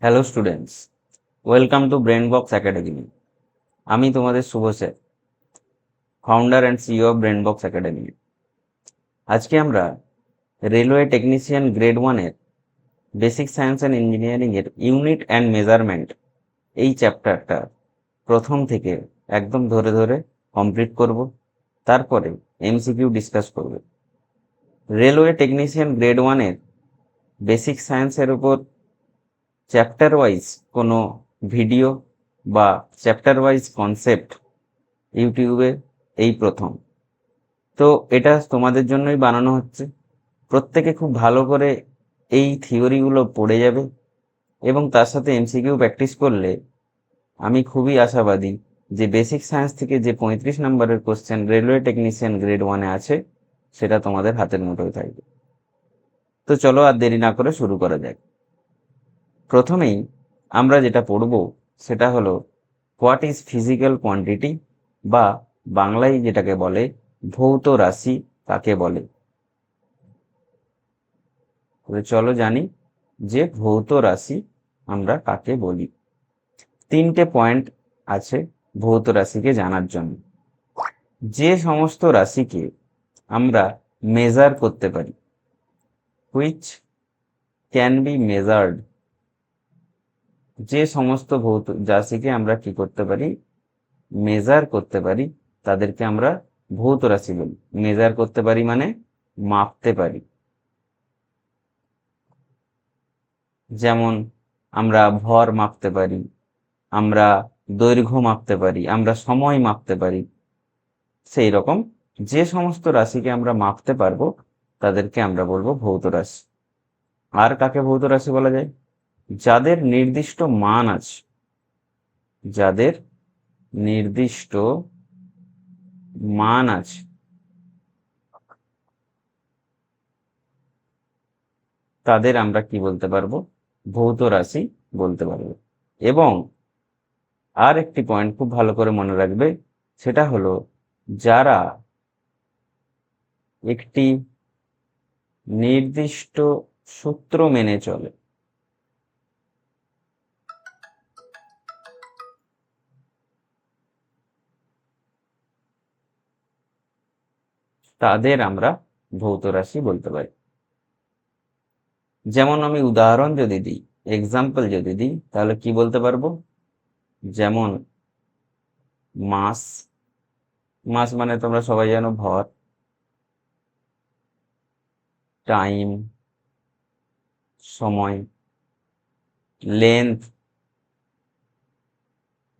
Hello students, welcome to Brain Box Academy. আমি তোমাদের Shubho sir, founder and CEO of Brain Box Academy. আজকে আমরা railway technician grade 1-এর basic science and ইঞ্জিনিয়ারিংয়ের unit and measurement এই চ্যাপ্টারটা প্রথম থেকে একদম ধরে ধরে কমপ্লিট করব। তারপরে এমসিকিউ ডিসকাস করব। রেলওয়ে টেকনিশিয়ান গ্রেড 1-এর বেসিক সায়েন্সের উপর চ্যাপ্টার ওয়াইজ কোনো ভিডিও বা চ্যাপ্টার ওয়াইজ কনসেপ্ট ইউটিউবে এই প্রথম। তো এটা তোমাদের জন্যই বানানো হচ্ছে। প্রত্যেকে খুব ভালো করে এই থিওরিগুলো পড়ে যাবে এবং তার সাথে এমসিকিউ প্র্যাকটিস করলে আমি খুবই আশাবাদী যে বেসিক সায়েন্স থেকে যে 35 নম্বরের কোশ্চেন রেলওয়ে টেকনিশিয়ান গ্রেড 1-এ আছে সেটা তোমাদের হাতের মুঠোয় থাকবে। তো চলো আর দেরি না করে শুরু করা যাক। প্রথমেই আমরা যেটা পড়ব সেটা হলো হোয়াট ইজ ফিজিক্যাল কোয়ান্টিটি, বা বাংলায় যেটাকে বলে ভৌত রাশি কাকে বলে। চলো জানি যে ভৌত রাশি আমরা কাকে বলি। 3টে পয়েন্ট আছে ভৌত রাশিকে জানার জন্য। যে সমস্ত রাশিকে আমরা মেজার করতে পারি, হুইচ ক্যান বি মেজার্ড, যে সমস্ত ভৌত রাশিকে আমরা কি করতে পারি, মেজার করতে পারি, তাদেরকে আমরা ভৌত রাশি বলি। মেজার করতে পারি মানে মাপতে পারি। যেমন আমরা ভর মাপতে পারি, আমরা দৈর্ঘ্য মাপতে পারি, আমরা সময় মাপতে পারি। সেই রকম যে সমস্ত রাশিকে আমরা মাপতে পারবো তাদেরকে আমরা বলবো ভৌত রাশি। আর কাকে ভৌত রাশি বলা যায়? যাদের নির্দিষ্ট মান আছে, যাদের নির্দিষ্ট মান আছে, তাদের আমরা কি বলতে পারবো? ভৌত রাশি বলতে পারবো। এবং আর একটি পয়েন্ট খুব ভালো করে মনে রাখবে, সেটা হলো যারা একটি নির্দিষ্ট সূত্র মেনে চলে, তাদের আমরা ভৌত রাশি বলতে পারি। যেমন আমি উদাহরণ যদি দিই, এক্সাম্পল যদি দিই, তাহলে কি বলতে পারবো? যেমন মাস, মাস মানে তোমরা সবাই জানো ভর। টাইম সময়, লেন্থ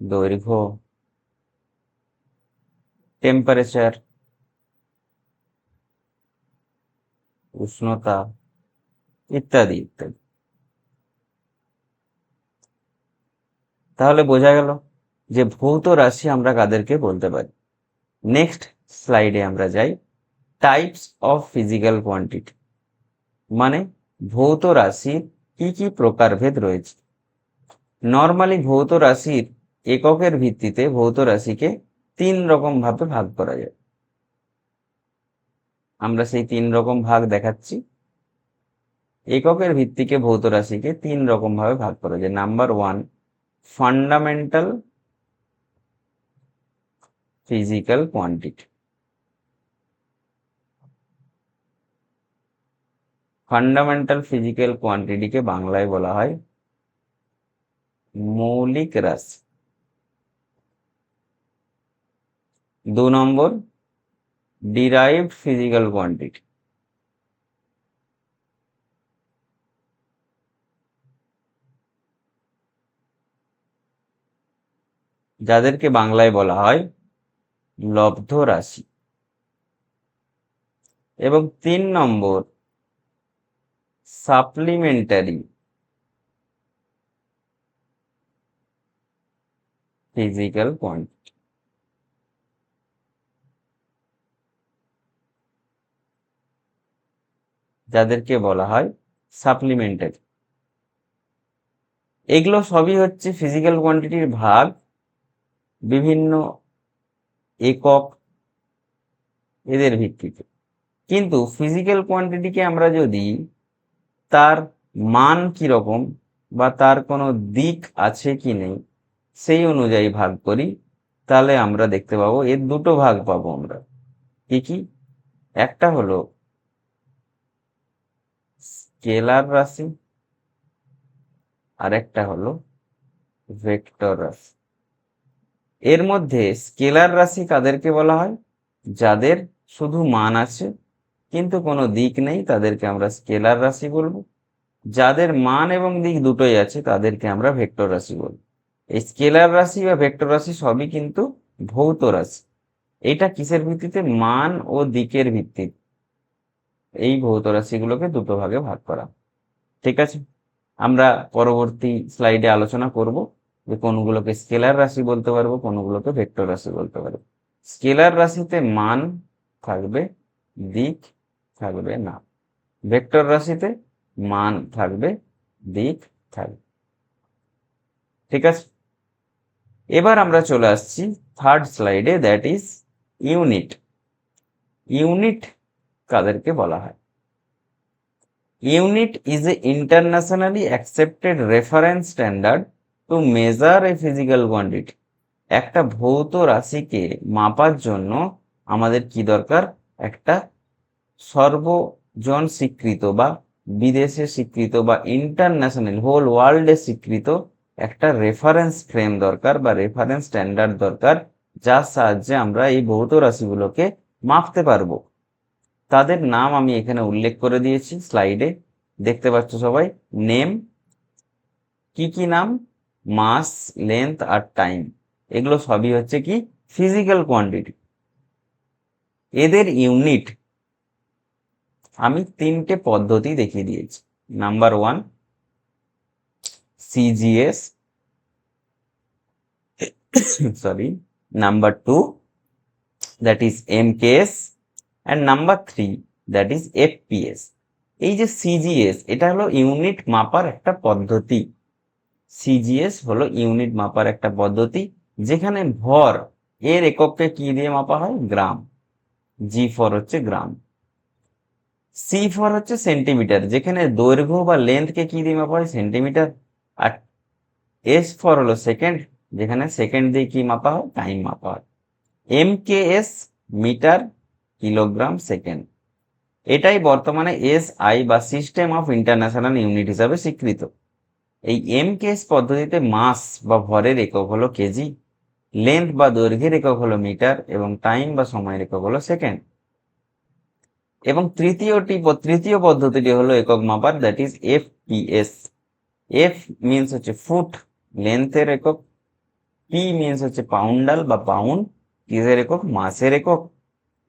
দৈর্ঘ্য, টেম্পারেচার উষ্ণতা, ইত্যাদি ইত্যাদি। তাহলে বোঝা গেল যে ভৌত রাশি আমরা কাদেরকে বলতে পারি। নেক্সট স্লাইডে আমরা যাই। টাইপস অফ ফিজিক্যাল কোয়ান্টিটি, মানে ভৌত রাশির কি কি প্রকারভেদ রয়েছে। নর্মালি ভৌত রাশির এককের ভিত্তিতে ভৌত রাশিকে 3 রকম ভাবে ভাগ করা যায়। আমরা সেই 3 রকম ভাগ দেখাচ্ছি। এককের ভিত্তিকে ভৌত রাশিকে 3 রকম ভাবে ভাগ করা যায়। Number 1, fundamental physical quantity. Fundamental physical কোয়ান্টিটিকে বাংলায় বলা হয় মৌলিক রাশি। 2 নম্বর, ডিরাইভড ফিজিক্যাল কোয়ান্টিটি। যাদেরকে বাংলায় বলা হয় লব্ধ রাশি। এবং 3 নম্বর, সাপ্লিমেন্টারি ফিজিক্যাল কোয়ান্টিটি। যাদেরকে বলা হয় সাপ্লিমেন্টারি। এগুলো সবই হচ্ছে ফিজিক্যাল কোয়ান্টিটির ভাগ বিভিন্ন একক এদের ভিত্তিতে। কিন্তু ফিজিক্যাল কোয়ান্টিটিকে আমরা যদি তার মান কিরকম বা তার কোনো দিক আছে কি নেই সেই অনুযায়ী ভাগ করি, তাহলে আমরা দেখতে পাবো এর দুটো ভাগ পাবো আমরা। কি কি? একটা হলো স্কেলার রাশি, আর একটা হলো ভেক্টর রাশি। এর মধ্যে স্কেলার রাশি কাদেরকে বলা হয়? যাদের শুধু মান আছে কিন্তু কোনো দিক নেই, তাদেরকে আমরা স্কেলার রাশি বলবো। যাদের মান এবং দিক দুটোই আছে তাদেরকে আমরা ভেক্টর রাশি বলবো। এই স্কেলার রাশি বা ভেক্টর রাশি সবই কিন্তু ভৌত রাশি। এটা কিসের ভিত্তিতে? মান ও দিকের ভিত্তিতে এই ভৌত রাশিগুলোকে দুটো ভাগে ভাগ করা। ঠিক আছে, আমরা পরবর্তী স্লাইডে আলোচনা করব যে কোনগুলোকে স্কেলার রাশি বলতে পারবো, কোনগুলোকে ভেক্টর রাশি বলতে পারবো। স্কেলার রাশিতে মান থাকবে, দিক থাকবে না। ভেক্টর রাশিতে মান থাকবে, দিক থাকবে। ঠিক আছে, এবার আমরা চলে আসছি থার্ড স্লাইডে, দ্যাট ইজ ইউনিট। ইউনিট কাদেরকে বলা হয়? Unit is a internationally accepted reference standard to measure a physical quantity. একটা ভৌত রাশিকে মাপার জন্য আমাদের কি দরকার? একটা সর্বজন স্বীকৃত বা বিদেশে স্বীকৃত বা ইন্টারন্যাশনাল হোল ওয়ার্ল্ডে স্বীকৃত একটা রেফারেন্স ফ্রেম দরকার বা রেফারেন্স স্ট্যান্ডার্ড দরকার, যার সাহায্যে আমরা এই ভৌত রাশিগুলোকে মাপতে পারবো। তাদের নাম আমি এখানে উল্লেখ করে দিয়েছি স্লাইডে, দেখতে পাচ্ছ সবাই। নেম, কি কি নাম? মাস, লেন্থ আর টাইম। এগুলো সবই হচ্ছে কি? Physical quantity. এদের ইউনিট আমি তিনটে পদ্ধতি দেখিয়ে দিয়েছি। Number 1 CGS, sorry, number 2 that is MKS, and number 3 that is FPS. এই যে সিজিএস, এটা হলো ইউনিট মাপার একটা পদ্ধতি। সিজিএস হলো ইউনিট মাপার একটা পদ্ধতি, যেখানে ভর এর একককে কি দিয়ে মাপা হয়? গ্রাম। জি ফর হচ্ছে গ্রাম। সি ফর হচ্ছে সেন্টিমিটার, যেখানে দৈর্ঘ্য বা লেন্থকে কি দিয়ে মাপা হয়? সেন্টিমিটার। আর এস ফর হলো সেকেন্ড, যেখানে সেকেন্ড দিয়ে কি মাপা হয়? টাইম মাপা হয়। MKS metre, kilogram, second. এটাই বর্তমানে এসআই বা সিস্টেম অফ ইন্টারন্যাশনাল ইউনিট হিসাবে স্বীকৃত। এই এমকেএস পদ্ধতিতে মাস বা ভরের একক হলো কেজি, লেন্থ বা দৈর্ঘ্যের একক হলো মিটার, এবং টাইম বা সময়ের একক হলো সেকেন্ড। এবং তৃতীয় পদ্ধতিটি হলো একক মাপার, that is FPS. F means হচ্ছে ফুট, লেন্থের একক। পি মিনস হচ্ছে পাউন্ডাল বা পাউন্ড, কিসের একক? মাসের একক।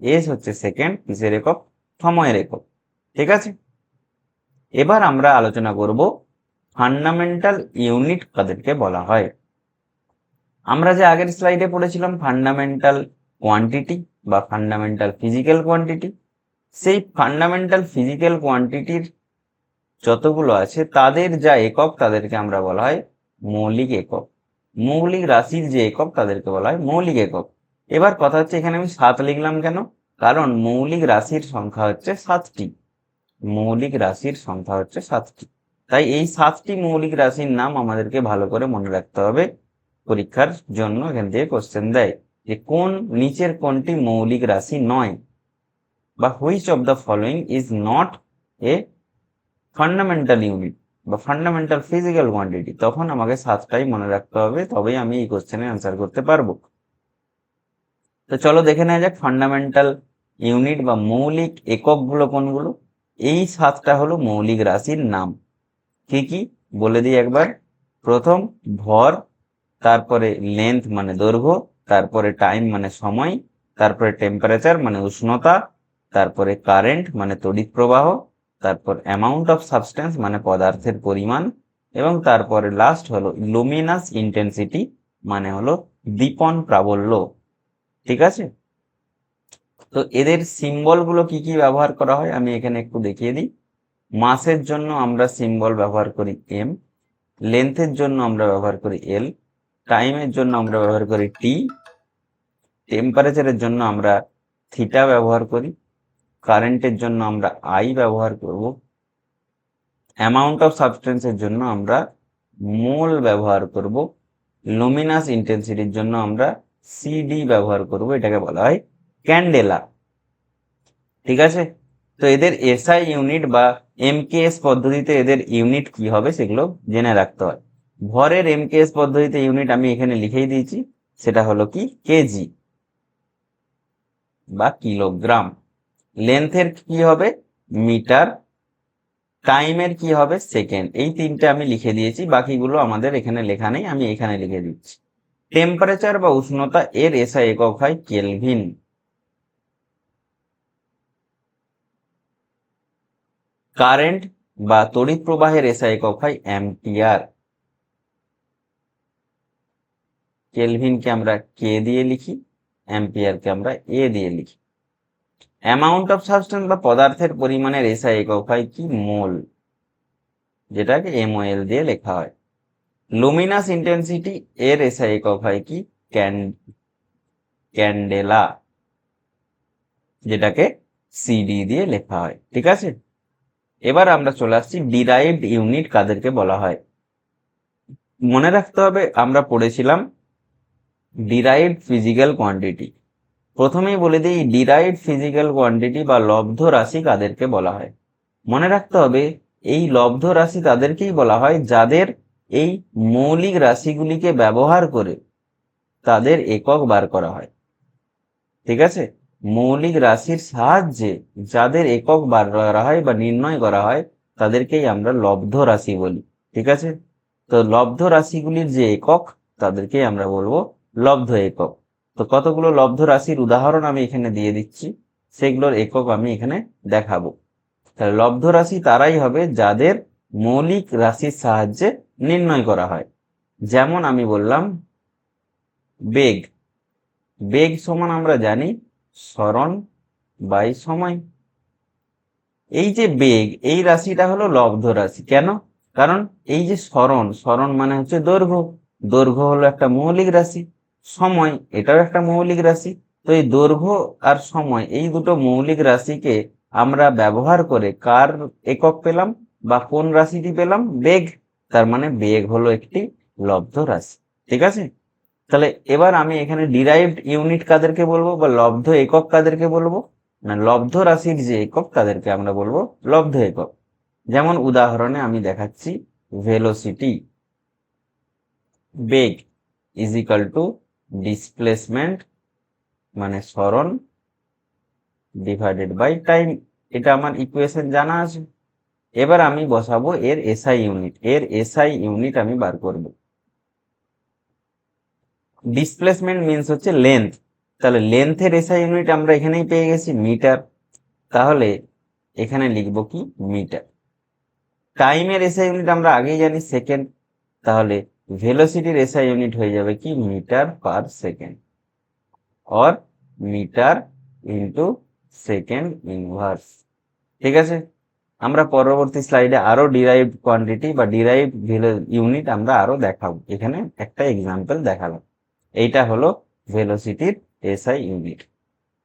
এস হচ্ছে সেকেন্ড, কিসের একক? সময়ের একক। ঠিক আছে, এবার আমরা আলোচনা করব ফান্ডামেন্টাল ইউনিট কাদেরকে বলা হয়। আমরা যে আগের স্লাইডে পড়েছিলাম ফান্ডামেন্টাল কোয়ান্টিটি বা ফান্ডামেন্টাল ফিজিক্যাল কোয়ান্টিটি, সেই ফান্ডামেন্টাল ফিজিক্যাল কোয়ান্টিটির যতগুলো আছে তাদের যা একক তাদেরকে আমরা বলা হয় মৌলিক একক। মৌলিক রাশির যে একক তাদেরকে বলা হয় মৌলিক একক। এবার কথা হচ্ছে, এখানে আমি 7 লিখলাম কেন? কারণ মৌলিক রাশির সংখ্যা হচ্ছে 7টি। মৌলিক রাশির সংখ্যা হচ্ছে 7টি। তাই এই 7টি মৌলিক রাশির নাম আমাদেরকে ভালো করে মনে রাখতে হবে। পরীক্ষার জন্য এখান থেকে কোশ্চেন দেয় যে কোন নিচের কোনটি মৌলিক রাশি নয়, বা which of the following is not a fundamental unit বা ফান্ডামেন্টাল ফিজিক্যাল কোয়ান্টিটি। তখন আমাকে 7টাই মনে রাখতে হবে, তবেই আমি এই কোশ্চেনের অ্যান্সার করতে পারবো। তো চলো দেখে নেওয়া যাক ফান্ডামেন্টাল ইউনিট বা মৌলিক এককগুলো কোনগুলো। এই 7টা হলো মৌলিক রাশির নাম। কি কি বলে দিই একবার। প্রথম ভর, তারপরে লেন্থ মানে দৈর্ঘ্য, তারপরে টাইম মানে সময়, তারপরে টেম্পারেচার মানে উষ্ণতা, তারপরে কারেন্ট মানে তড়িৎ প্রবাহ, তারপর অ্যামাউন্ট অফ সাবস্টেন্স মানে পদার্থের পরিমাণ, এবং তারপরে লাস্ট হলো লুমিনাস ইন্টেন্সিটি মানে হলো দীপন প্রাবল্য। ঠিক আছে, তো এদের সিম্বল গুলো কি কি ব্যবহার করা হয় আমি এখানে একটু দেখিয়ে দিই। মাসের জন্য আমরা সিম্বল ব্যবহার করি এম, লেন্থের জন্য আমরা ব্যবহার করি এল, টাইমের জন্য আমরা ব্যবহার করি টি, টেম্পারেচারের জন্য আমরা থিটা ব্যবহার করি, কারেন্টের জন্য আমরা আই ব্যবহার করব, অ্যামাউন্ট অফ সাবস্টেন্সের জন্য আমরা মোল ব্যবহার করব, লুমিনাস ইন্টেন্সিটির জন্য আমরা সিডি ব্যবহার করব, এটাকে বলা হয় ক্যান্ডেলা। ঠিক আছে, তো এদের এসআই ইউনিট বা এমকেএস পদ্ধতিতে এদের ইউনিট কি হবে সেগুলো জেনে রাখতে হয়। ভরের এমকেএস পদ্ধতিতে ইউনিট আমি এখানে লিখেই দিয়েছি, সেটা হলো কি কেজি বা কিলোগ্রাম। লেন্থের কি হবে মিটার, টাইমের কি হবে সেকেন্ড। এই তিনটে আমি লিখে দিয়েছি, বাকিগুলো আমাদের এখানে লেখা নেই, আমি এখানে লিখে দিচ্ছি। টেম্পারেচার বা উষ্ণতা এর এসআই একক হয় কেলভিন। কারেন্ট বা তড়িৎ প্রবাহের এসআই একক হয় অ্যাম্পিয়ার। কেলভিনকে আমরা কে দিয়ে লিখি, অ্যাম্পিয়ারকে আমরা এ দিয়ে লিখি। অ্যামাউন্ট অফ সাবস্টেন্স বা পদার্থের পরিমাণের এসআই একক হয় কি মোল, যেটাকে এমওএল দিয়ে লেখা হয়। লুমিনাস ইন্টেন্সিটি এর এসআই একক হয় কি ক্যান্ডেলা, যেটাকে সিডি দিয়ে লেখা হয়। ঠিক আছে, এবার আমরা চলে আসছি ডিরাইভড ইউনিট কাদেরকে বলা হয়। মনে রাখতে হবে আমরা পড়েছিলাম ডিরাইভড ফিজিক্যাল কোয়ান্টিটি। প্রথমেই বলে দিই ডিরাইভড ফিজিক্যাল কোয়ান্টিটি বা লব্ধ রাশি কাদেরকে বলা হয়। মনে রাখতে হবে এই লব্ধ রাশি তাদেরকেই বলা হয় যাদের এই মৌলিক রাশিগুলিকে ব্যবহার করে তাদের একক বার করা হয়। ঠিক আছে, মৌলিক রাশির সাহায্যে যাদের একক বার করা হয় বা নির্ণয় করা হয় তাদেরকেই আমরা লব্ধ রাশি বলি। ঠিক আছে, তো লব্ধ রাশিগুলির যে একক তাদেরকেই আমরা বলবো লব্ধ একক। তো কতগুলো লব্ধ রাশির উদাহরণ আমি এখানে দিয়ে দিচ্ছি, সেগুলোর একক আমি এখানে দেখাবো। তাহলে লব্ধ রাশি তারাই হবে যাদের মৌলিক রাশির সাহায্যে নির্ণয় করা হয়। যেমন আমি বললাম বেগ, বেগ সমান আমরা জানি সরণ বাই সময়। এই যে বেগ, এই রাশিটা হলো লব্ধ রাশি। কেন? কারণ এই যে সরণ, সরণ মানে হচ্ছে দৈর্ঘ্য, দৈর্ঘ্য হলো একটা মৌলিক রাশি, সময় এটাও একটা মৌলিক রাশি। তো এই দৈর্ঘ্য আর সময় এই দুটো মৌলিক রাশিকে আমরা ব্যবহার করে কার একক পেলাম বা কোন রাশিটি পেলাম, বেগ। তার মানে বেগ হলো একটি লব্ধ রাশি। ঠিক আছে, তাহলে এবার আমি এখানে ডিরাইভড ইউনিট কাদেরকে বলবো বা লব্ধ একক কাদেরকে বলবো, না লব্ধ রাশির যে একক তাদেরকে আমরা বলবো লব্ধ একক। যেমন উদাহরণে আমি দেখাচ্ছি velocity, beg is equal to displacement মানে সরণ ডিভাইডেড বাই টাইম। এটা আমার ইকুয়েশন জানা আছে। এবার আমি বসাবো এর এসআই ইউনিট, এর এসআই ইউনিট আমি বার করব। ডিসপ্লেসমেন্ট মিন্স হচ্ছে লেন্থ, তাহলে লেন্থের এসআই ইউনিট আমরা এখানেই পেয়ে গেছি মিটার, তাহলে এখানে লিখব কি মিটার। টাইমের এসআই ইউনিট আমরা আগেই জানি সেকেন্ড, তাহলে ভেলোসিটির এসআই ইউনিট হয়ে যাবে কি metre per second or metre into second inverse. ঠিক আছে, আমরা পরবর্তী স্লাইডে আরো ডিরাইভড কোয়ান্টিটি বা ডিরাইভড ইউনিট আমরা আরো দেখাবো। এখানে একটা এক্সাম্পল দেখালাম। এইটা হলো ভেলোসিটির এসআই ইউনিট।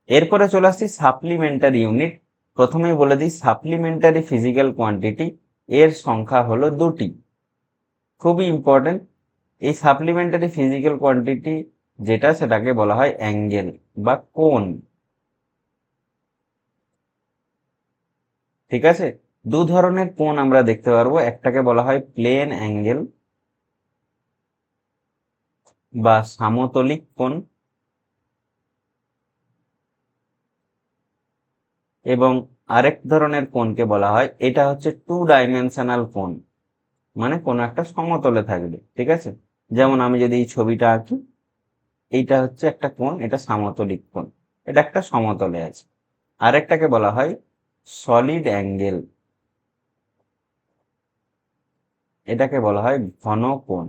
এরপরে চলে আসছি সাপ্লিমেন্টারি ইউনিট। প্রথমেই বলে দিই সাপ্লিমেন্টারি ফিজিক্যাল কোয়ান্টিটি এর সংখ্যা হলো দুটি, খুবই ইম্পর্টেন্ট। এই সাপ্লিমেন্টারি ফিজিক্যাল কোয়ান্টিটি যেটা সেটাকে বলা হয় অ্যাঙ্গেল বা কোণ। ঠিক আছে, দু ধরনের কোণ আমরা দেখতে পারবো, একটাকে বলা হয় প্লেন অ্যাঙ্গেল বা সমতলিক কোণ, এবং আরেক ধরনের কোণকে বলা হয়, এটা হচ্ছে টু ডাইমেনশনাল কোণ, মানে কোনো একটা সমতলে থাকবে। ঠিক আছে, যেমন আমি যদি এই ছবিটা আঁকি, এইটা হচ্ছে একটা কোণ, এটা সমতলিক কোণ, এটা একটা সমতলে আছে। আরেকটাকে বলা হয় সলিড অ্যাঙ্গেল, এটাকে বলা হয় ঘন কোণ।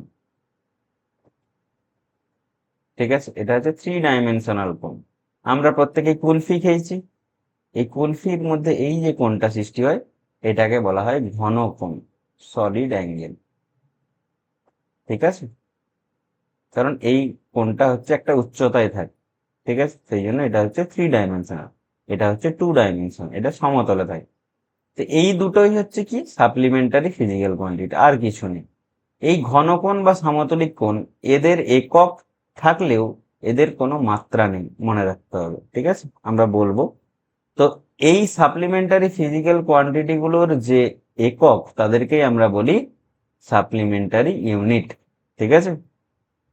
ঠিক আছে, এটা হচ্ছে থ্রি ডাইমেনশনাল কোণ। আমরা প্রত্যেকেই কুলফি খেয়েছি, এই কুলফির মধ্যে এই যে কোণটা সৃষ্টি হয় এটাকে বলা হয় ঘন কোণ, সলিড অ্যাঙ্গেল। ঠিক আছে, কারণ এই কোণটা হচ্ছে একটা উচ্চতায় থাকে। ঠিক আছে, সেই জন্য এটা হচ্ছে থ্রি ডাইমেনশনাল, এটা হচ্ছে টু ডাইমেনশনাল, এটা সমতলে থাকে। তো এই দুটোই হচ্ছে কি সাপ্লিমেন্টারি ফিজিক্যাল কোয়ান্টিটি, আর কিছু নেই। এই ঘনকোণ বা সমতলিক কোণ এদের একক থাকলেও এদের কোনো মাত্রা নেই, মনে রাখতে হবে। ঠিক আছে, আমরা বলবো। তো এই সাপ্লিমেন্টারি ফিজিক্যাল কোয়ান্টিটি গুলোর যে একক তাদেরকেই আমরা বলি সাপ্লিমেন্টারি ইউনিট। ঠিক আছে,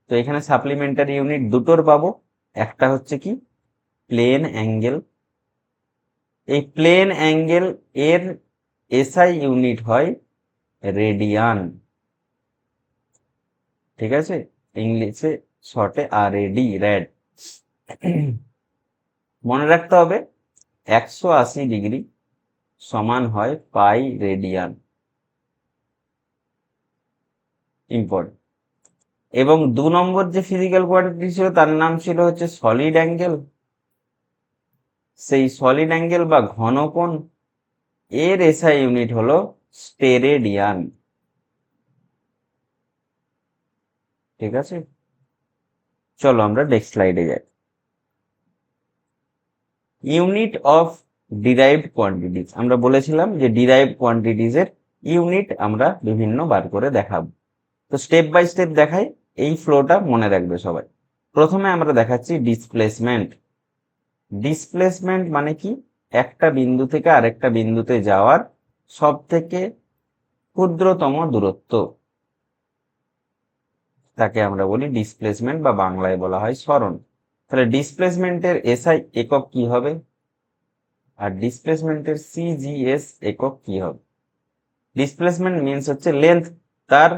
তো এখানে সাপ্লিমেন্টারি ইউনিট দুটোর পাবো। একটা হচ্ছে কি প্লেন অ্যাঙ্গেল। এই প্লেন অ্যাঙ্গেল এর এসআই ইউনিট হয় রেডিয়ান। ঠিক আছে, ইংলিশে শর্টে RAD, র্যাড। মনে রাখতে হবে 180 ডিগ্রি সমান হয় পাই রেডিয়ান। ইম্পর্টেন্ট। এবং 2 নম্বর যে ফিজিক্যাল কোয়ান্টিটি ছিল তার নাম ছিল হচ্ছে সলিড অ্যাঙ্গেল। সেই সলিড অ্যাঙ্গেল বা ঘনকোণ এর এসআই ইউনিট হলো স্টেরেডিয়ান। ঠিক আছে, চলো আমরা নেক্সট স্লাইডে যাই। ইউনিট অফ ডিরাইভড কোয়ান্টিটিস, আমরা বলেছিলাম যে ডিরাইভড কোয়ান্টিটিস এর ইউনিট আমরা বিভিন্ন বার করে দেখাবো। তো স্টেপ বাই স্টেপ দেখাই, এই ফ্লোটা মনে রাখবে সবাই। প্রথমে আমরা দেখাচ্ছি ডিসপ্লেসমেন্ট। ডিসপ্লেসমেন্ট মানে কি, একটা বিন্দু থেকে আরেকটা বিন্দুতে যাওয়ার সব থেকে ক্ষুদ্রতম দূরত্ব, তাকে আমরা বলি ডিসপ্লেসমেন্ট বা বাংলায় বলা হয় সরণ। তাহলে ডিসপ্লেসমেন্টের এসআই একক কি হবে, আর ডিসপ্লেসমেন্টের সিজিএস একক কি হবে? ডিসপ্লেসমেন্ট মিনস হচ্ছে লেন্থ, তার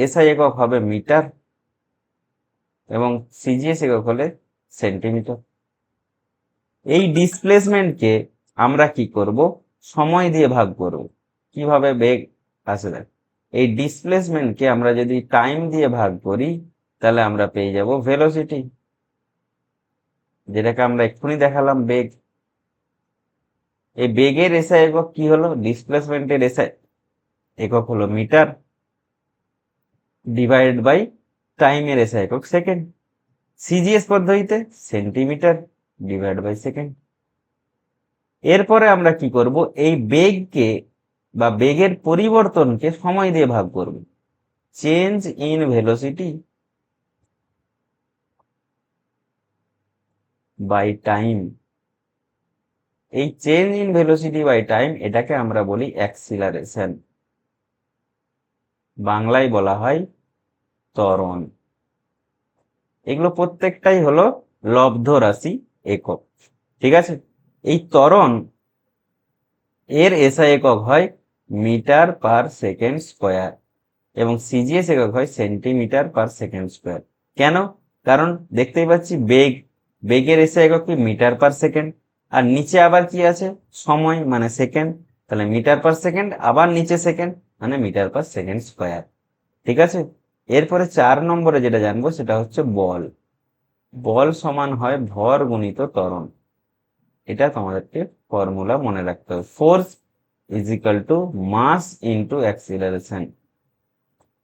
এসআই একক হবে মিটার এবং সিজিএস একক হলে সেন্টিমিটার। এই ডিসপ্লেসমেন্টকে আমরা কি করব, সময় দিয়ে ভাগ করব। কিভাবে? বেগ আছে দেখ, এই ডিসপ্লেসমেন্টকে আমরা যদি টাইম দিয়ে ভাগ করি তাহলে আমরা পেয়ে যাব ভেলোসিটি, যেটাকে আমরা এক্ষুনি দেখালাম বেগ। এই বেগের এসআই একক কি হলো, ডিসপ্লেসমেন্টের এসআই একক হলো মিটার, ডিভাইড বাই টাইমের এসআই একক সেকেন্ড। সিজিএস পদ্ধতিতে সেন্টিমিটার ডিভাইড বাই সেকেন্ড। এরপরে আমরা কি করব, এই বেগকে বা বেগের পরিবর্তনকে সময় দিয়ে ভাগ করব। Change in velocity by time. এই change in velocity by time এটাকে আমরা বলি অ্যাক্সিলারেশন, বাংলায় বলা হয় ত্বরণ। এগুলো প্রত্যেকটাই হলো লব্ধ রাশি একক। ঠিক আছে, এই ত্বরণ এর এসআই একক হয় মিটার পার সেকেন্ড স্কোয়ার এবং সিজিএস একক হয় সেন্টিমিটার পার সেকেন্ড স্কোয়ার। কেন? কারণ দেখতেই পাচ্ছি বেগের এসআই একক কি মিটার পার সেকেন্ড, আর নিচে আবার কি আছে সময় মানে সেকেন্ড, তাহলে মিটার পার সেকেন্ড, আবার নিচে সেকেন্ড মানে মিটার পার সেকেন্ড স্কোয়ার। ঠিক আছে, এরপরে 4 নম্বরে যেটা জানবো সেটা হচ্ছে বল। বল সমান হয় ভর গুণিত ত্বরণ। এটা তোমাদেরকে ফর্মুলা মনে রাখতে হবে, force is equal to mass into acceleration.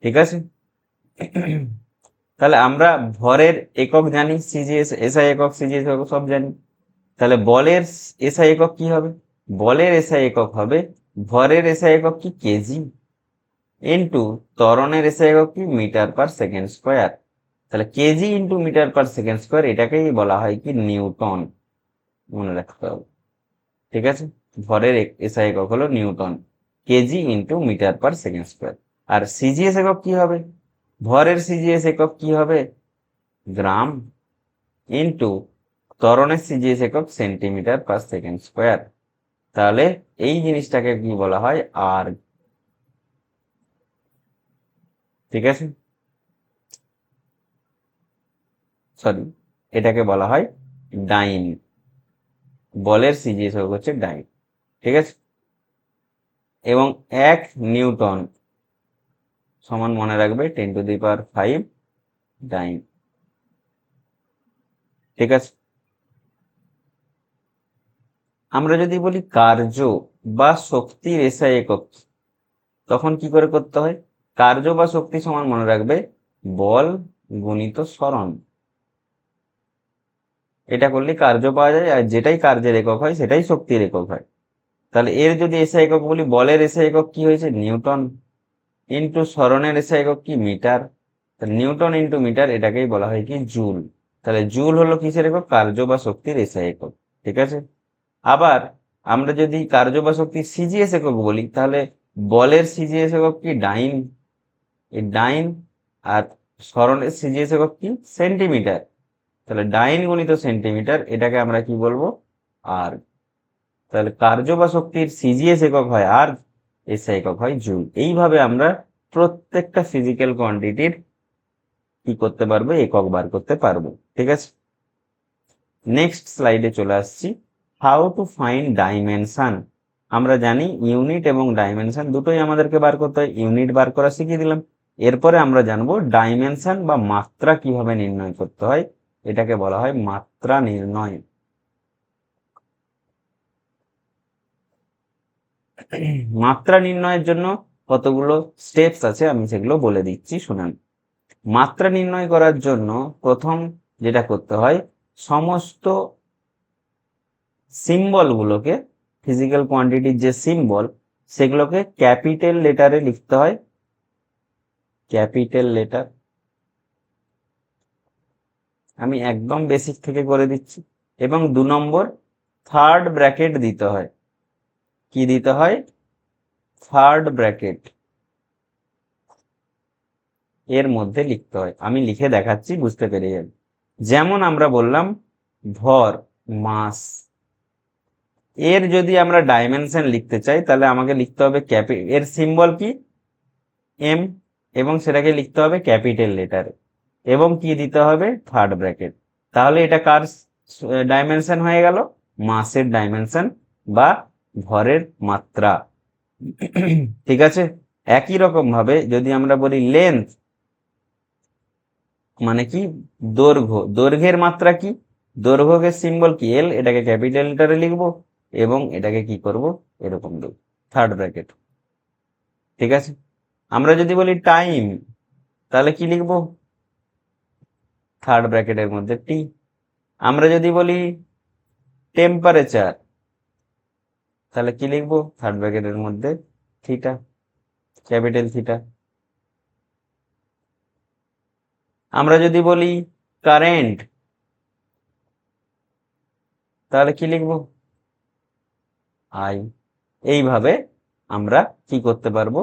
ঠিক আছে, তাহলে আমরা ভরের একক জানি, সিজিএস এসআই একক সিজিএস একক সব জানি। তাহলে বলের এসআই একক কি হবে, বলের এসআই একক হবে, ভরের এসআই একক কি কেজি, ইন্টু ত্বরণের এসআই একক কি মিটার পার সেকেন্ড স্কোয়ার। তাহলে KG into metre per second square এটাকেই বলা হয় কি নিউটন, মনে রাখতে হবে। ঠিক আছে, ভরের এসআই একক হলো newton, KG into metre per second square. আর সিজিএস একক কি হবে, ভরের সিজিএস একক কি হবে গ্রাম, ইন্টু ত্বরণের সিজিএস একক সেন্টিমিটার পার সেকেন্ড স্কোয়ার। তাহলে এই জিনিসটাকে কি বলা হয় আর। ঠিক আছে, সরি, এটাকে বলা হয় ডাইন, বলের সিজিএস একক হচ্ছে ডাইন। ঠিক আছে, এবং 1 নিউটন সমান মনে রাখবে 10⁵ ডাইন। ঠিক আছে, আমরা যদি বলি কার্য বা শক্তির এসআই একক তখন কি করে করতে হয়, কার্য বা শক্তি সমান মনে রাখবে বল গুণিত সরণ। এটা করলে কার্য পাওয়া যায়, আর যেটাই কার্যের একক হয় সেটাই শক্তির একক হয়। তাহলে এর যদি এসআই একক বলি, বলের এসআই একক কি হয়েছে নিউটন, ইন্টু সরণের এসআই একক কি মিটার, তাহলে নিউটন ইন্টু মিটার এটাকেই বলা হয় কি জুল। তাহলে জুল হলো কিসের একক, কার্য বা শক্তির এসআই একক। ঠিক আছে, আবার আমরা যদি কার্য বা শক্তির সিজিএস একক বলি, তাহলে বলের সিজিএস একক কি ডাইন, এই ডাইন, আর সরণের সিজিএস একক কি সেন্টিমিটার। তাহলে ডাইন গুণিত সেন্টিমিটার এটাকে আমরা কি বলবো, আর। তাহলে কার্য বা শক্তির সিজিএস একক হয় আর, এসআই একক হয় জুল। এইভাবে আমরা প্রত্যেকটা ফিজিক্যাল কোয়ান্টিটির কি করতে পারবো, একক বার করতে পারবো। ঠিক আছে, নেক্সট স্লাইডে চলে আসছি। How to find dimension. আমরা জানি ইউনিট এবং ডাইমেনশন দুটোই আমাদেরকে বার করতে হয়, ইউনিট বার করা শিখিয়ে দিলাম। এরপরে আমরা জানবো ডাইমেনশন বা মাত্রা কিভাবে নির্ণয় করতে হয়, এটাকে বলা হয় মাত্রা নির্ণয়। মাত্রা নির্ণয়ের জন্য কতগুলো স্টেপস আছে, আমি সেগুলো বলে দিচ্ছি শুনুন। মাত্রা নির্ণয় করার জন্য প্রথম যেটা করতে হয়, সমস্ত সিম্বলগুলোকে, ফিজিক্যাল কোয়ান্টিটির যে সিম্বল সেগুলোকে ক্যাপিটাল লেটারে লিখতে হয়, ক্যাপিটাল লেটার। আমি একদম বেসিক থেকে করে দিচ্ছি। এবং 2 নম্বর থার্ড ব্র্যাকেট দিতে হয়। কি দিতে হয়, থার্ড ব্র্যাকেট এর মধ্যে লিখতে হয়। আমি লিখে দেখাচ্ছি, বুঝতে পেরে যাবেন। যেমন আমরা বললাম ভর, মাস, এর যদি আমরা ডাইমেনশন লিখতে চাই তাহলে আমাকে লিখতে হবে এর সিম্বল কি এম, এবং সেটাকে লিখতে হবে ক্যাপিটাল লেটারে, এবং কি দিতে হবে থার্ড ব্র্যাকেট। তাহলে এটা কার ডাইমেনশন হয়ে গেল, মাসের ডাইমেনশন বা ভরের মাত্রা। ঠিক আছে, একই রকম ভাবে যদি আমরা বলি লেন্থ, মানে কি দৈর্ঘ্য, দৈর্ঘ্যের মাত্রা কি, দৈর্ঘ্যের সিম্বল কি এল, এটাকে ক্যাপিটাল লেটারে লিখবো এবং এটাকে কি করব এরকম দেব থার্ড ব্র্যাকেট। ঠিক আছে, আমরা যদি বলি টাইম তাহলে কি লিখবো, থার্ড ব্র্যাকেটের মধ্যে টি। আমরা যদি বলি টেম্পারেচার তাহলে কি লিখবো, থার্ড ব্র্যাকেটের মধ্যে থিটা, ক্যাপিটাল থিটা। আমরা যদি বলি কারেন্ট তাহলে কি লিখবো, আই। এইভাবে আমরা কি করতে পারবো,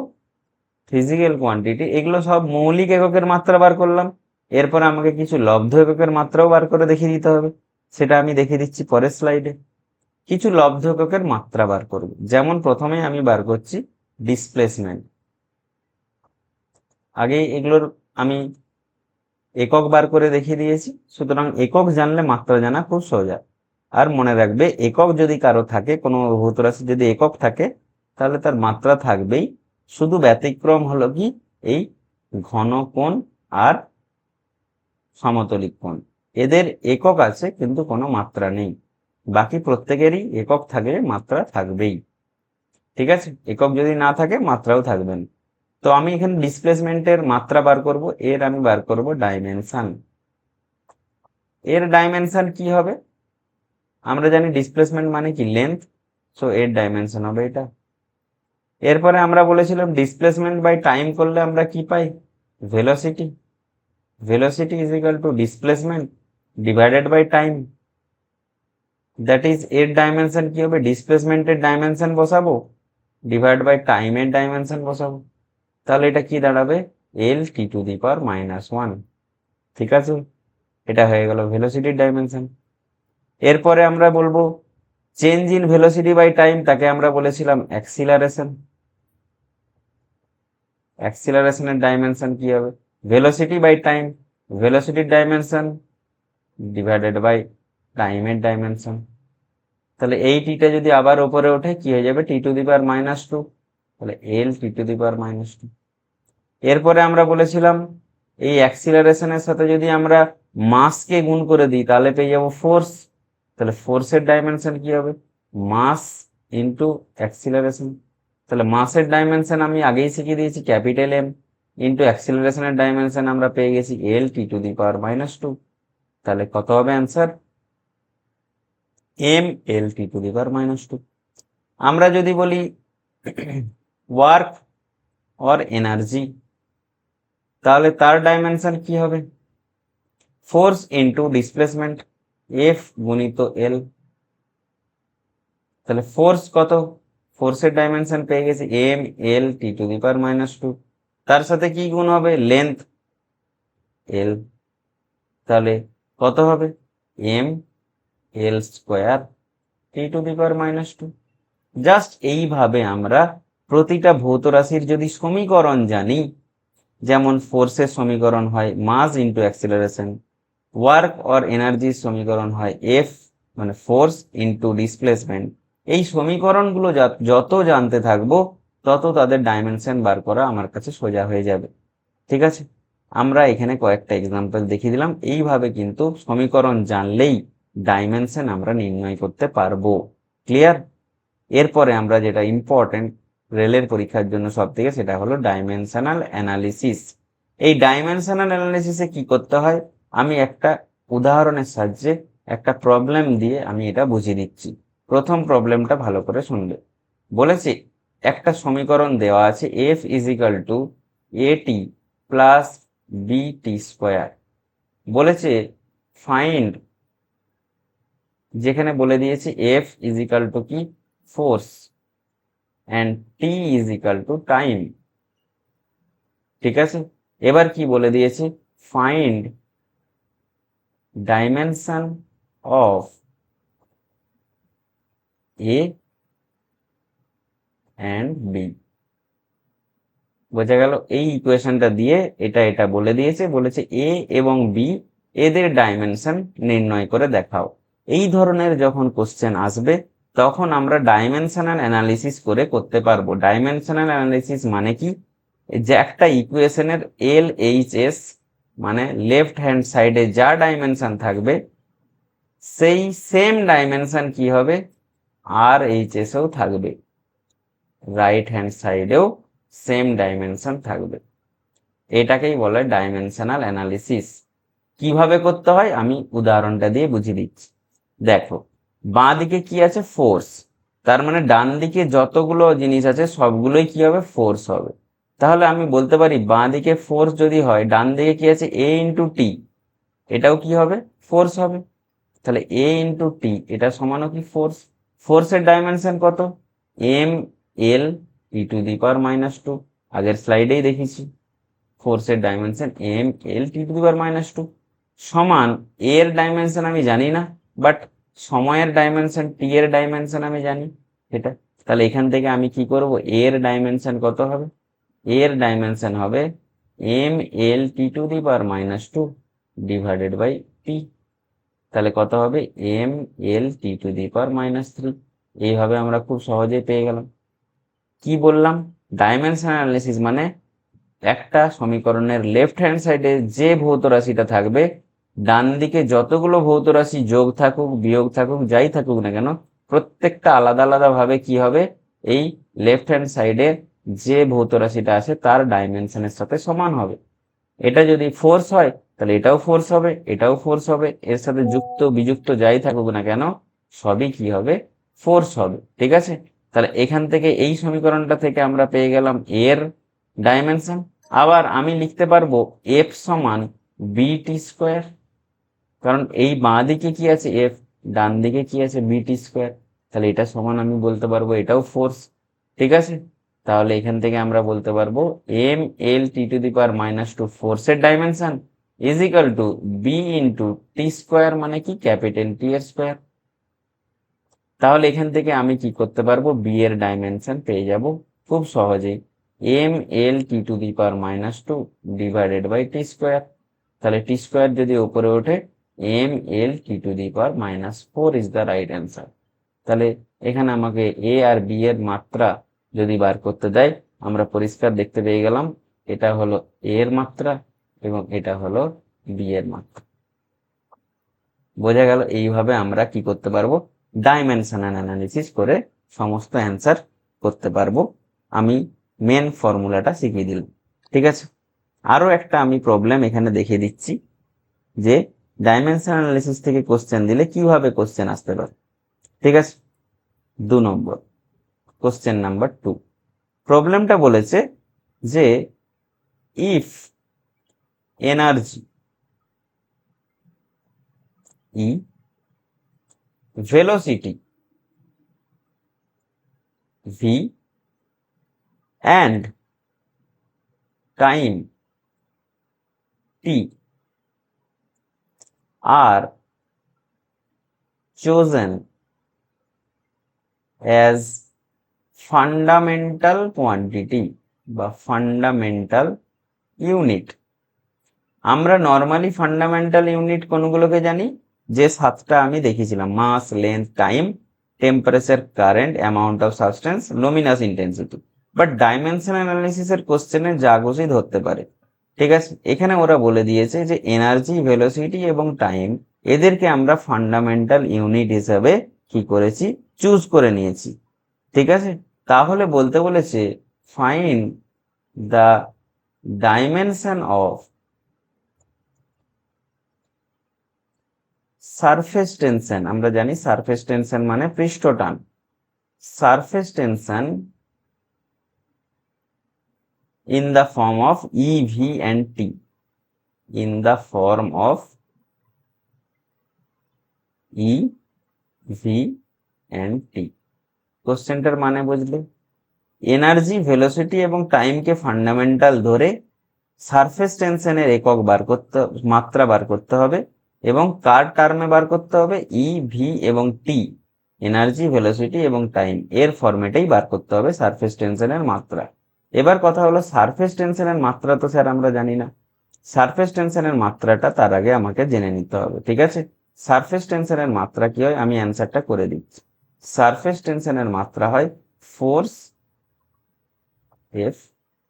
ফিজিক্যাল কোয়ান্টিটি, এগুলো সব মৌলিক এককের মাত্রা বার করলাম। এরপর আমাকে কিছু লব্ধ এককের মাত্রাও বার করে দেখিয়ে দিতে হবে, সেটা আমি দেখিয়ে দিচ্ছি পরের স্লাইডে। কিছু লব্ধ এককের মাত্রা বার করব, যেমন প্রথমে আমি বার করছি ডিসপ্লেসমেন্ট। আগে এগুলোর আমি একক বার করে দেখিয়ে দিয়েছি, সুতরাং একক জানলে মাত্রা জানা খুব সোজা। আর মনে রাখবে একক যদি কারো থাকে, কোনো ভৌত রাশি যদি একক থাকে তাহলে তার মাত্রা থাকবেই। শুধু ব্যতিক্রম হলো কি এই ঘন কোণ আর সমতলিক কোণ, এদের একক আছে কিন্তু কোনো মাত্রা নেই। বাকি প্রত্যেকেরই একক থাকলে মাত্রা থাকবেই। ঠিক আছে, একক যদি না থাকে মাত্রাও থাকবেন। তো আমি এখানে ডিসপ্লেসমেন্টের মাত্রা বার করব, এর আমি বার করব ডাইমেনশন। এর ডাইমেনশন কি হবে, আমরা জানি ডিসপ্লেসমেন্ট মানে কি লেন্থ, সো এর ডাইমেনশন হবে এটা। এরপরে আমরা বলেছিলাম ডিসপ্লেসমেন্ট বাই টাইম করলে আমরা কি পাই, velocity. Velocity is equal to displacement divided by time. That is এর ডাইমেনশন কি হবে, ডিসপ্লেসমেন্টের ডাইমেনশন বসাবো ডিভাইড বাই টাইমের ডাইমেনশন বসাবো, তাহলে এটা কি দাঁড়াবে এল টি টু দি পাওয়ার -1। ঠিক আছে, এটা হয়ে গেল ভেলোসিটির ডাইমেনশন। এরপরে আমরা বলবো change in velocity by time, তাকে আমরা বলেছিলাম অ্যাক্সিলারেশন। অ্যাক্সিলারেশনের ডাইমেনশন কি হবে, ভেলোসিটি বাই টাইম, ভেলোসিটির ডাইমেনশন ডিভাইডেড বাই টাইমের ডাইমেনশন। তাহলে এই টিটা যদি আবার উপরে ওঠে কি হয়ে যাবে, টি টু দি পাওয়ার -2, তাহলে এল টি টু দি পাওয়ার -2। এরপরে আমরা বলেছিলাম এই অ্যাক্সিলারেশনের সাথে যদি আমরা মাসকে গুণ করে দিই তাহলে পেয়ে যাবো ফোর্স। তাহলে ফোর্সের ডাইমেনশন কি হবে, মাস ইন্টু অ্যাক্সিলারেশন। তাহলে মাসের ডাইমেনশন আমি আগেই শিখিয়ে দিয়েছি ক্যাপিটাল এম, ইন্টু অ্যাক্সিলারেশনের ডাইমেনশন আমরা পেয়ে গেছি এল টি টু দি পাওয়ার -2। তাহলে কত হবে answer, M L T to the power -2। আমরা যদি বলি ওয়ার্ক অর এনার্জি, তাহলে তার ডাইমেনশন কি হবে? ফোর্স ইন্টু ডিসপ্লেসমেন্ট, এফ গুণিত এল। তাহলে ফোর্স কত? ফোর্সের ডাইমেনশন পেয়ে গেছি M L T to the power -2, তার সাথে কি গুণ হবে? Length L. তাহলে কত হবে? M L square T to the power -2। জাস্ট এইভাবে আমরা প্রতিটা ভৌত রাশির যদি সমীকরণ জানি, যেমন ফোর্সের সমীকরণ হয় mass into acceleration, work or এনার্জির সমীকরণ হয় এফ মানে ফোর্স ইন্টু ডিসপ্লেসমেন্ট, এই সমীকরণগুলো যত জানতে থাকবো তত তাদের ডাইমেনশন বার করা আমার কাছে সোজা হয়ে যাবে। ঠিক আছে, আমরা এখানে কয়েকটা এক্সাম্পল দেখিয়ে দিলাম। এইভাবে কিন্তু সমীকরণ জানলেই ডাইমেনশন আমরা নির্ণয় করতে পারবো। ক্লিয়ার? এরপরে আমরা যেটা ইম্পর্টেন্ট রেলের পরীক্ষার জন্য সব থেকে, সেটা হলো ডাইমেনশনাল অ্যানালিসিস। এই ডাইমেনশনাল অ্যানালিসিসে কি করতে হয় আমি একটা উদাহরণের সাহায্যে একটা প্রবলেম দিয়ে আমি এটা বুঝিয়ে দিচ্ছি। প্রথম প্রবলেমটা ভালো করে শুনবে। বলেছে একটা সমীকরণ দেওয়া আছে এফ ইজিক্যাল টু এটি প্লাস বিটি স্কোয়ার। বলেছে ফাইন্ড, যেখানে বলে দিয়েছে এফ ইজিক্যাল টু কি? Force, and t is equal to time। ঠিক আছে, এবার কি বলে দিয়েছে? Find dimension of A and B. বোঝা গেল? এই ইকুয়েশনটা দিয়ে এটা বলে দিয়েছে, বলেছে এ এবং বি এদের ডাইমেনশন নির্ণয় করে দেখাও। এই ধরনের যখন কোশ্চেন আসবে তখন আমরা ডাইমেনশনাল অ্যানালিসিস করে করতে পারবো। ডাইমেনশনাল অ্যানালিসিস মানে কি? যে একটা ইকুয়েশনের এল এইচ এস মানে লেফট হ্যান্ড সাইডে যা ডাইমেনশন থাকবে সেই সেম ডাইমেনশন কি হবে? আর এইচ এসেও থাকবে, রাইট হ্যান্ড সাইডেও সেম ডাইমেনশন থাকবে। এটাকেই বলে ডাইমেনশনাল অ্যানালিসিস। কিভাবে করতে হয় আমি উদাহরণটা দিয়ে বুঝিয়ে দিচ্ছি। দেখো, বাঁ দিকে কি আছে? ফোর্স। তার মানে ডান দিকে যতগুলো জিনিস আছে সবগুলোই কি হবে? ফোর্স হবে। তাহলে আমি বলতে পারি বাঁ দিকে ফোর্স যদি হয়, ডান দিকে কি আছে? এ ইন্টু টি, এটাও কি হবে? ফোর্স হবে। তাহলে এ ইন্টু টি এটা সমানও কি? ফোর্স। ফোর্সের ডাইমেনশন কত? M L T to the power -2, আগের স্লাইডেই দেখেছি। ফোর্সের dimension M L T to the power -2 সমান এর ডাইমেনশন আমি জানি না, বাট সময়ের ডাইমেনশন টি এর ডাইমেনশন আমি জানি এটা। তাহলে এখান থেকে আমি কি করব? এর ডাইমেনশন কত হবে? এর ডাইমেনশন হবে M L T to the power -2 divided by T. তাহলে কত হবে? M L T to the power -3। এইভাবে আমরা খুব সহজেই পেয়ে গেলাম। কি বললাম? ডাইমেনশন অ্যানালিসিস মানে একটা সমীকরণের লেফট হ্যান্ড সাইডে যে ভৌত রাশিটা থাকবে, ডান দিকে যতগুলো ভৌত রাশি যোগ থাকুক বিয়োগ থাকুক যাই থাকুক না কেন, প্রত্যেকটা আলাদা আলাদা ভাবে কি হবে? এই লেফট হ্যান্ড সাইডে যে ভৌত রাশিটা আছে তার ডাইমেনশনের সাথে সমান হবে। এটা যদি ফোর্স হয় তাহলে এটাও ফোর্স হবে, এটাও ফোর্স হবে, এর সাথে যুক্ত বিযুক্ত যাই থাকুক না কেন সবই কি হবে? ফোর্স হবে। ঠিক আছে, তাহলে এখান থেকে এই সমীকরণটা থেকে আমরা পেয়ে গেলাম এর ডাইমেনশন। আবার আমি লিখতে পারবো এফ সমান বিটি স্কোয়ার, কারণ এই বাঁ দিকে কি আছে? এফ, ডান দিকে কি আছে? বিটি স্কোয়ার। তাহলে এটা সমান আমি বলতে পারবো এটাও ফোর্স। ঠিক আছে, তাহলে এখান থেকে আমরা বলতে পারবো M L T to the power -2 ফোর্সের dimension is equal to B into T square, মানে কি? ক্যাপিটাল টি এর স্কোয়ার। তাহলে এখান থেকে আমি কি করতে পারবো? বি এর ডাইমেনশন পেয়ে যাব খুব সহজেই, M L T to the power -2 divided by T square. তাহলে টি স্কোয়ার যদি উপরে ওঠে M L T to the power -4 is the right answer. তাহলে এখানে আমাকে এ আর বি এর মাত্রা যদি বার করতে দেয়, আমরা পরিষ্কার দেখতে পেয়ে গেলাম এটা হলো এ এর মাত্রা এবং এটা হলো বি এর মাত্রা। বোঝা গেল? এইভাবে আমরা কি করতে পারবো? ডাইমেনশনাল অ্যানালিসিস করে সমস্ত অ্যান্সার করতে পারবো। আমি মেন ফর্মুলাটা শিখিয়ে দিলাম। ঠিক আছে, আরো একটা আমি প্রবলেম এখানে দেখিয়ে দিচ্ছি যে ডাইমেনশনাল অ্যানালিসিস থেকে কোশ্চেন দিলে কিভাবে কোশ্চেন আসতে পারে। ঠিক আছে, 2 নম্বর কোশ্চেন নাম্বার 2 প্রবলেমটা বলেছে যে if energy E velocity v and time t are chosen as fundamental quantity বা ফান্ডামেন্টাল ইউনিট। আমরা নর্মালি ফান্ডামেন্টাল ইউনিট কোনগুলোকে জানি? যে সাতটা আমি দেখিয়েছিলাম, mass, length, time, temperature, current, amount of substance, luminous intensity. But dimension অ্যানালিসিসের কোশ্চেনে যা খুশি ধরতে পারে, ঠিক আছে। এখানে ওরা বলে দিয়েছে যে এনার্জি, ভেলোসিটি এবং টাইম এদেরকে আমরা ফান্ডামেন্টাল ইউনিট হিসাবে কি করেছি, চুজ করে নিয়েছি, ঠিক আছে। তাহলে বলতে বলেছে find the dimension of surface tension. আমরা জানি সারফেস টেনশন মানে পৃষ্ঠটান। Surface tension in the form of EV and T, in the form of EV and T। কোশ্চেনটার মানে বুঝলে? এনার্জি, ভেলোসিটি এবং টাইমকে ফান্ডামেন্টাল ধরে সারফেস টেনশনের একক মাত্রা বার করতে হবে, এবং কার টার্মে বার করতে হবে? ভি এবং টি, এনার্জি, ভেলোসিটি এবং টাইম এর ফরম্যাটেই বার করতে হবে সারফেস টেনশনের মাত্রা। এবার কথা হলো সারফেস টেনশনের মাত্রা তো স্যার আমরা জানি না। সারফেস টেনশনের মাত্রাটা তার আগে আমাকে জেনে নিতে হবে, ঠিক আছে। সারফেস টেনশনের মাত্রা কি হয় আমি অ্যান্সারটা করে দিচ্ছি। সারফেস টেনশনের মাত্রা হয় force F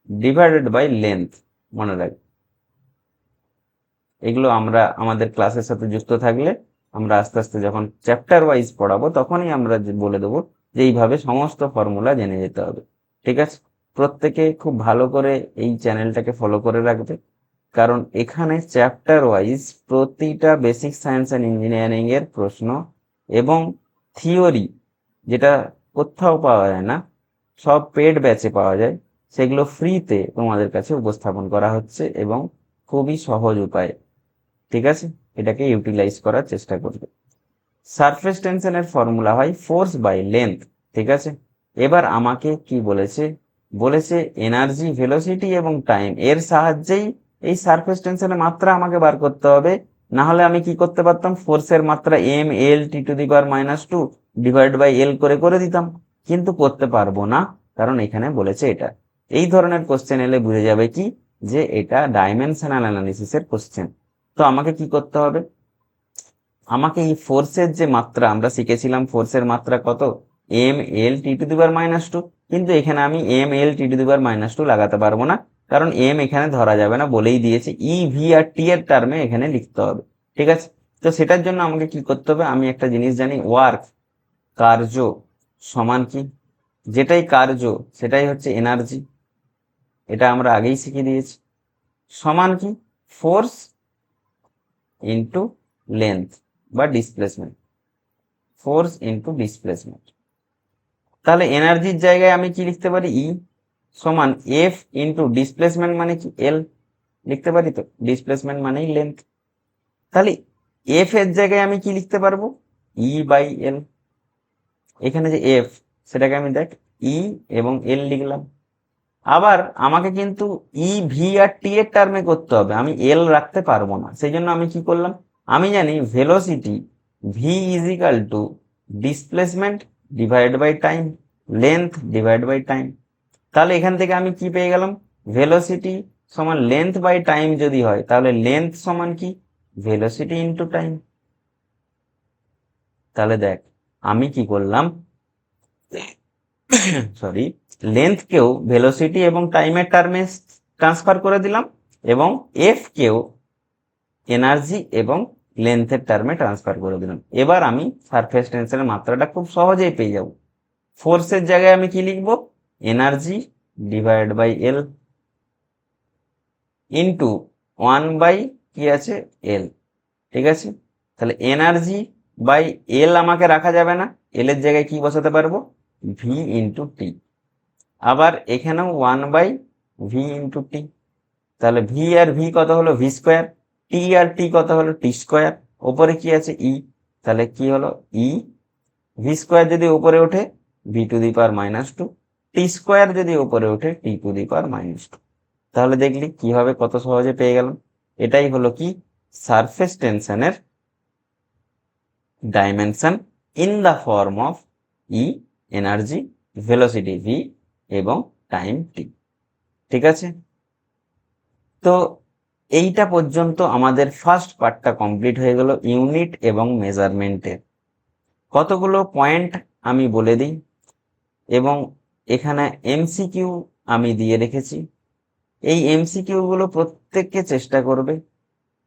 divided by length. মনে রাখ, এগুলো আমরা আমাদের ক্লাসের সাথে যুক্ত থাকলে আমরা আস্তে আস্তে যখন চ্যাপ্টার ওয়াইজ পড়াবো তখনই আমরা বলে দেবো যে এইভাবে সমস্ত ফর্মুলা জেনে যেতে হবে, ঠিক আছে। প্রত্যেকে খুব ভালো করে এই চ্যানেলটাকে ফলো করে রাখবে, কারণ এখানে চ্যাপ্টার ওয়াইজ প্রতিটা বেসিক সায়েন্স অ্যান্ড ইঞ্জিনিয়ারিং এর প্রশ্ন এবং থিওরি, যেটা কোথাও পাওয়া যায় না, সব পেড ব্যাচে পাওয়া যায়, সেগুলো ফ্রিতে তোমাদের কাছে উপস্থাপন করা হচ্ছে এবং খুবই সহজ উপায়ে, ঠিক আছে। এটাকে ইউটিলাইজ করার চেষ্টা করবে। সারফেস টেনশনের ফর্মুলা হয় ফোর্স বাই লেন্থ, ঠিক আছে। এবার আমাকে কি বলেছে? বলেছে এনার্জি, ভেলোসিটি এবং টাইম এর সাহায্যেই এই সারফেস টেনশনের মাত্রা আমাকে বার করতে হবে। না হলে আমি কি করতে পারতাম? ফোর্সের মাত্রা M L T to the power -2 divide by L করে দিতাম, কিন্তু করতে পারবো না, কারণ এখানে বলেছে এটা। এই ধরনের কোশ্চেন এলে বুঝে যাবে কি যে এটা ডাইমেনশনাল অ্যানালিসিসের কোশ্চেন। তো আমাকে কি করতে হবে? আমাকে এই ফোর্সের যে মাত্রা আমরা শিখেছিলাম, ফোর্সের মাত্রা কত? M L T to the power -2, কিন্তু এখানে আমি M L T to the power -2 লাগাতে পারবো না, কারণ এম এখানে ধরা যাবে না, বলেই দিয়েছে ই ভি আর টি এর টার্মে এখানে লিখতে হবে, ঠিক আছে। তো সেটার জন্য আমাকে কি করতে হবে? আমি একটা জিনিস জানি, ওয়ার্ক, কার্য সমান কি? যেটাই কার্য সেটাই হচ্ছে এনার্জি, এটা আমরা আগেই শিখে দিয়েছি। সমান কি? ফোর্স ইন্টু লেন্থ বা ডিসপ্লেসমেন্ট, ফোর্স ইন্টু ডিসপ্লেসমেন্ট। তাহলে এনার্জির জায়গায় আমি কি লিখতে পারি? ই সমান এফ ইন্টু ডিসপ্লেসমেন্ট মানে কি? এল লিখতে পারি তো, ডিসপ্লেসমেন্ট মানেই লেন্থ। তাহলে এফ এর জায়গায় আমি কি লিখতে পারবো? ই বাই এল। এখানে যে এফ সেটাকে আমি দেখ ই এবং এল লিখলাম। আবার আমাকে কিন্তু ই ভি আর টি এর টার্মে করতে হবে, আমি এল রাখতে পারবো না। সেই জন্য আমি কি করলাম? আমি জানি velocity V is equal to displacement divide by time, length divide by time. তাহলে এখান থেকে আমি কি পেয়ে গেলাম? ভেলোসিটি সমান লেন্থ বাই টাইম যদি হয়, তাহলে লেন্থ সমান কি? Velocity into time. তাহলে দেখ আমি কি করলাম, সরি, লেন্থকেও ভেলোসিটি এবং টাইমের টার্মে ট্রান্সফার করে দিলাম, এবং এফ কেও এনার্জি এবং লেন্থের টার্মে ট্রান্সফার করে দিলাম। এবার আমি সারফেস টেনশনের মাত্রাটা খুব সহজেই পেয়ে যাব। ফোর্সের জায়গায় আমি কি লিখব? Energy divide by L into 1 by কি আছে? এল, ঠিক আছে। তাহলে এনার্জি বাই এল আমাকে রাখা যাবে না, এল এর জায়গায় কি বসাতে পারবো? V into T. আবার এখানেও 1 বাই ভি ইন্টু টি। তাহলে ভি আর ভি কত হলো ভি স্কোয়ার, টি আর টি কত হলো টি স্কোয়ার, ওপরে কি আছে ই, তাহলে কি হলো ই ভি স্কোয়ার যদি উপরে ওঠে V two the power -2, T square যদি উপরে ওঠে টি টু দি পাওয়ার -2। তাহলে দেখলি কিভাবে কত সহজে পেয়ে গেলাম। এটাই হলো কি সারফেস টেনশনের dimension in the form of E, energy, velocity V এবং টাইম টি। ঠিক আছে, তো এইটা পর্যন্ত আমাদের ফার্স্ট পার্টটা কমপ্লিট হয়ে গেল ইউনিট এবং মেজারমেন্টের। কতগুলো পয়েন্ট আমি বলে দিই, এবং এখানে এমসিকিউ আমি দিয়ে রেখেছি। এই এমসিকিউ গুলো প্রত্যেককে চেষ্টা করবে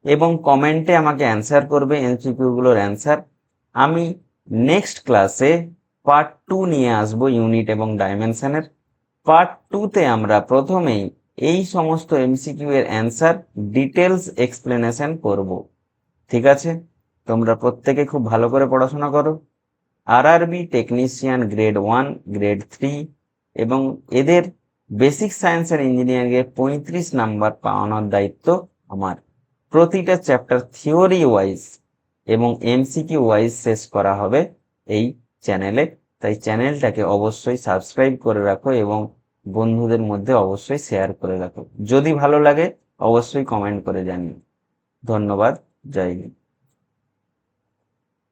এবং কমেন্টে আমাকে অ্যান্সার করবে এমসিকিউ গুলোর অ্যান্সার। আমি নেক্সট ক্লাসে পার্ট 2 নিয়ে আসবো ইউনিট এবং ডাইমেনশনের। পার্ট 2তে আমরা প্রথমেই এই সমস্ত এমসিকিউ এর অ্যান্সার ডিটেলস এক্সপ্লেনেশন করব। ঠিক আছে, তোমরা প্রত্যেকে খুব ভালো করে পড়াশোনা করো। আরআরবি টেকনিশিয়ান গ্রেড 1, গ্রেড 3 এবং এদের বেসিক সায়েন্স আর ইঞ্জিনিয়ারিং এর 35 নাম্বার পাওয়ানোর দায়িত্ব আমার। প্রতিটা চ্যাপ্টার থিওরি ওয়াইজ এবং এমসিকিউ ওয়াইজ শেষ করা হবে এই চ্যানেলে। তাই চ্যানেলটাকে অবশ্যই সাবস্ক্রাইব করে রাখো এবং বন্ধুদের মধ্যে অবশ্যই শেয়ার করে রাখো। যদি ভালো লাগে অবশ্যই কমেন্ট করে জানিও। ধন্যবাদ, জয় হিন্দ।